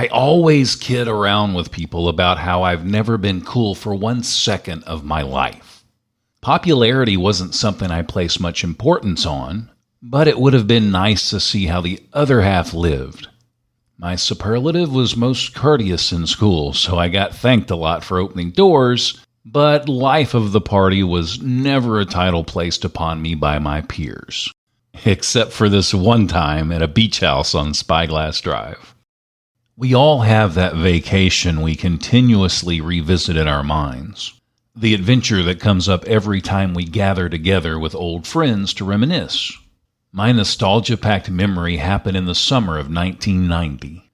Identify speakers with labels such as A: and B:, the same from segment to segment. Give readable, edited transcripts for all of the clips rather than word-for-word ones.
A: I always kid around with people about how I've never been cool for 1 second of my life. Popularity wasn't something I placed much importance on, but it would have been nice to see how the other half lived. My superlative was most courteous in school, so I got thanked a lot for opening doors, but life of the party was never a title placed upon me by my peers. Except for this one time at a beach house on Spyglass Drive. We all have that vacation we continuously revisit in our minds. The adventure that comes up every time we gather together with old friends to reminisce. My nostalgia-packed memory happened in the summer of 1990.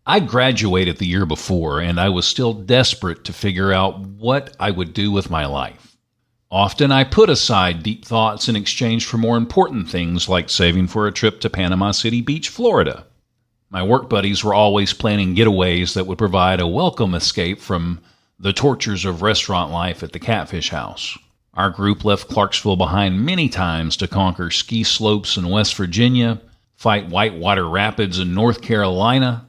A: I graduated the year before, and I was still desperate to figure out what I would do with my life. Often I put aside deep thoughts in exchange for more important things like saving for a trip to Panama City Beach, Florida. My work buddies were always planning getaways that would provide a welcome escape from the tortures of restaurant life at the Catfish House. Our group left Clarksville behind many times to conquer ski slopes in West Virginia, fight whitewater rapids in North Carolina,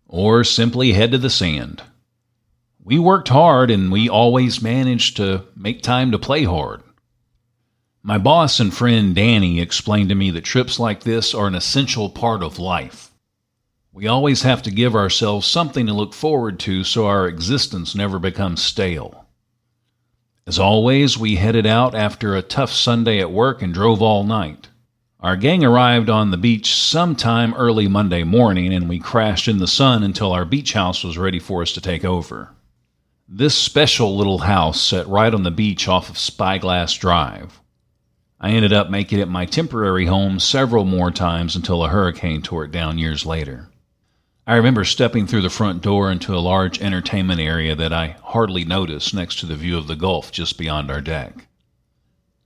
A: or simply head to the sand. We worked hard and we always managed to make time to play hard. My boss and friend Danny explained to me that trips like this are an essential part of life. We always have to give ourselves something to look forward to so our existence never becomes stale. As always, we headed out after a tough Sunday at work and drove all night. Our gang arrived on the beach sometime early Monday morning, and we crashed in the sun until our beach house was ready for us to take over. This special little house sat right on the beach off of Spyglass Drive. I ended up making it my temporary home several more times until a hurricane tore it down years later. I remember stepping through the front door into a large entertainment area that I hardly noticed next to the view of the Gulf just beyond our deck.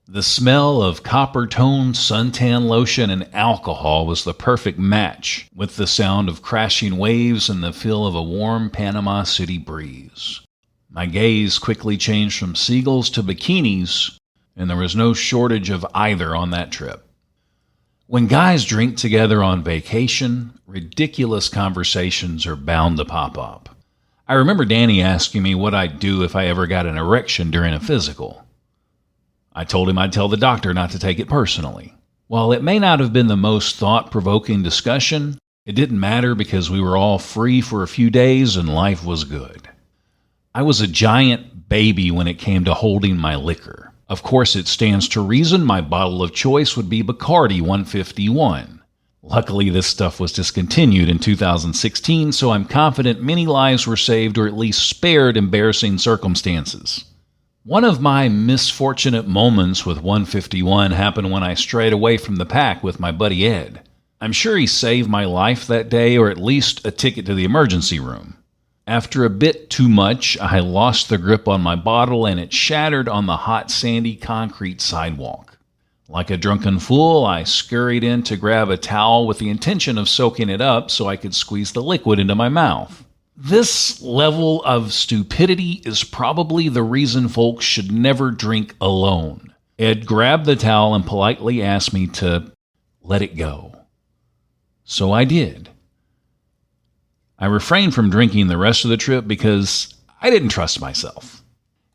A: The smell of copper-toned suntan lotion and alcohol was the perfect match with the sound of crashing waves and the feel of a warm Panama City breeze. My gaze quickly changed from seagulls to bikinis, and there was no shortage of either on that trip. When guys drink together on vacation, ridiculous conversations are bound to pop up. I remember Danny asking me what I'd do if I ever got an erection during a physical. I told him I'd tell the doctor not to take it personally. While it may not have been the most thought-provoking discussion, it didn't matter because we were all free for a few days and life was good. I was a giant baby when it came to holding my liquor. Of course, it stands to reason my bottle of choice would be Bacardi 151. Luckily, this stuff was discontinued in 2016, so I'm confident many lives were saved or at least spared embarrassing circumstances. One of my misfortunate moments with 151 happened when I strayed away from the pack with my buddy Ed. I'm sure he saved my life that day, or at least a ticket to the emergency room. After a bit too much, I lost the grip on my bottle and it shattered on the hot, sandy concrete sidewalk. Like a drunken fool, I scurried in to grab a towel with the intention of soaking it up so I could squeeze the liquid into my mouth. This level of stupidity is probably the reason folks should never drink alone. Ed grabbed the towel and politely asked me to let it go. So I did. I refrained from drinking the rest of the trip because I didn't trust myself.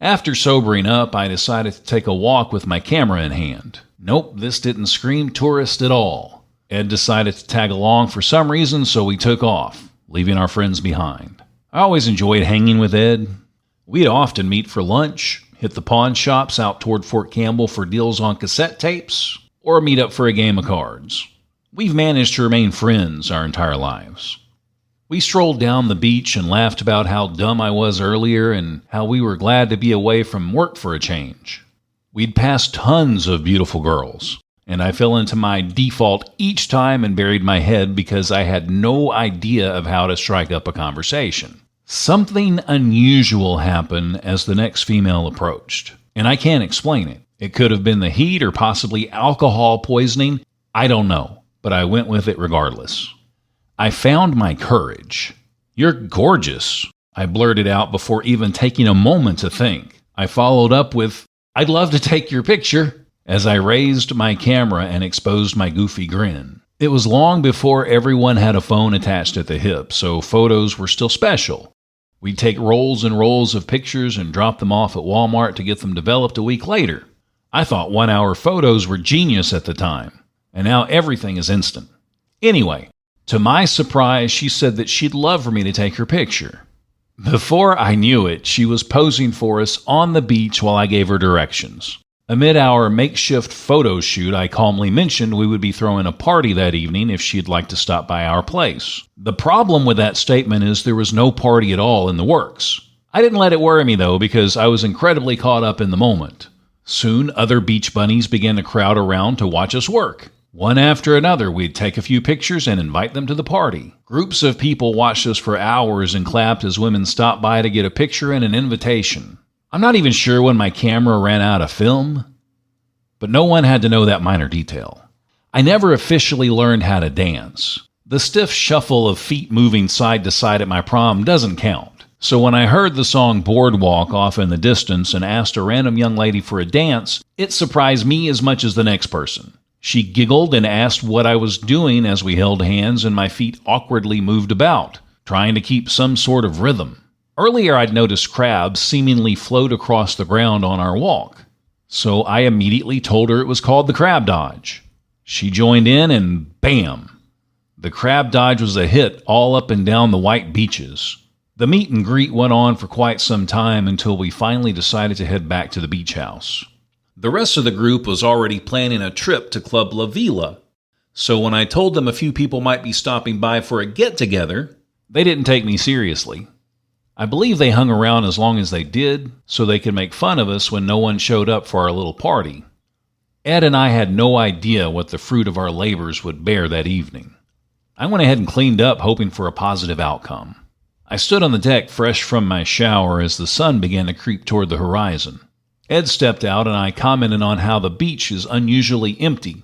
A: After sobering up, I decided to take a walk with my camera in hand. Nope, this didn't scream tourist at all. Ed decided to tag along for some reason, so we took off, leaving our friends behind. I always enjoyed hanging with Ed. We'd often meet for lunch, hit the pawn shops out toward Fort Campbell for deals on cassette tapes, or meet up for a game of cards. We've managed to remain friends our entire lives. We strolled down the beach and laughed about how dumb I was earlier and how we were glad to be away from work for a change. We'd passed tons of beautiful girls, and I fell into my default each time and buried my head because I had no idea of how to strike up a conversation. Something unusual happened as the next female approached, and I can't explain it. It could have been the heat or possibly alcohol poisoning. I don't know, but I went with it regardless. I found my courage. "You're gorgeous," I blurted out before even taking a moment to think. I followed up with, "I'd love to take your picture," as I raised my camera and exposed my goofy grin. It was long before everyone had a phone attached at the hip, so photos were still special. We'd take rolls and rolls of pictures and drop them off at Walmart to get them developed a week later. I thought 1-hour photos were genius at the time, and now everything is instant. Anyway, to my surprise, she said that she'd love for me to take her picture. Before I knew it, she was posing for us on the beach while I gave her directions. Amid our makeshift photo shoot, I calmly mentioned we would be throwing a party that evening if she'd like to stop by our place. The problem with that statement is there was no party at all in the works. I didn't let it worry me though, because I was incredibly caught up in the moment. Soon, other beach bunnies began to crowd around to watch us work. One after another, we'd take a few pictures and invite them to the party. Groups of people watched us for hours and clapped as women stopped by to get a picture and an invitation. I'm not even sure when my camera ran out of film, but no one had to know that minor detail. I never officially learned how to dance. The stiff shuffle of feet moving side to side at my prom doesn't count. So when I heard the song Boardwalk off in the distance and asked a random young lady for a dance, it surprised me as much as the next person. She giggled and asked what I was doing as we held hands and my feet awkwardly moved about, trying to keep some sort of rhythm. Earlier I'd noticed crabs seemingly float across the ground on our walk, so I immediately told her it was called the crab dodge. She joined in and bam! The crab dodge was a hit all up and down the white beaches. The meet and greet went on for quite some time until we finally decided to head back to the beach house. The rest of the group was already planning a trip to Club La Vila, so when I told them a few people might be stopping by for a get-together, they didn't take me seriously. I believe they hung around as long as they did, so they could make fun of us when no one showed up for our little party. Ed and I had no idea what the fruit of our labors would bear that evening. I went ahead and cleaned up, hoping for a positive outcome. I stood on the deck fresh from my shower as the sun began to creep toward the horizon. Ed stepped out and I commented on how the beach is unusually empty.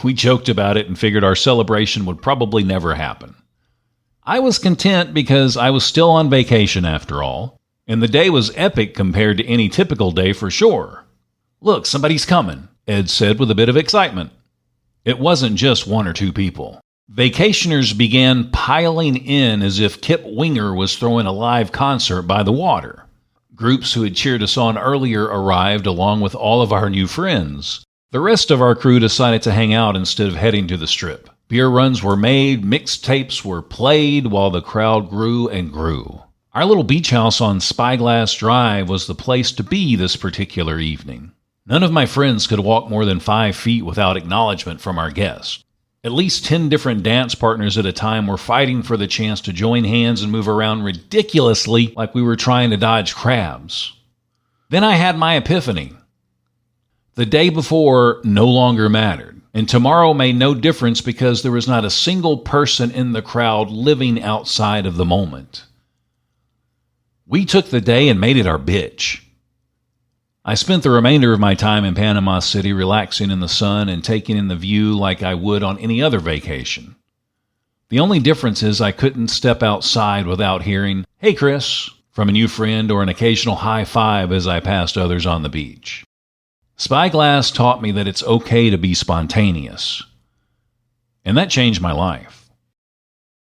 A: We joked about it and figured our celebration would probably never happen. I was content because I was still on vacation after all, and the day was epic compared to any typical day for sure. "Look, somebody's coming," Ed said with a bit of excitement. It wasn't just one or two people. Vacationers began piling in as if Kip Winger was throwing a live concert by the water. Groups who had cheered us on earlier arrived along with all of our new friends. The rest of our crew decided to hang out instead of heading to the strip. Beer runs were made, mixtapes were played while the crowd grew and grew. Our little beach house on Spyglass Drive was the place to be this particular evening. None of my friends could walk more than 5 feet without acknowledgement from our guests. At least 10 different dance partners at a time were fighting for the chance to join hands and move around ridiculously like we were trying to dodge crabs. Then I had my epiphany. The day before no longer mattered, and tomorrow made no difference because there was not a single person in the crowd living outside of the moment. We took the day and made it our bitch. I spent the remainder of my time in Panama City relaxing in the sun and taking in the view like I would on any other vacation. The only difference is I couldn't step outside without hearing, "Hey, Chris," from a new friend or an occasional high five as I passed others on the beach. Spyglass taught me that it's okay to be spontaneous, and that changed my life.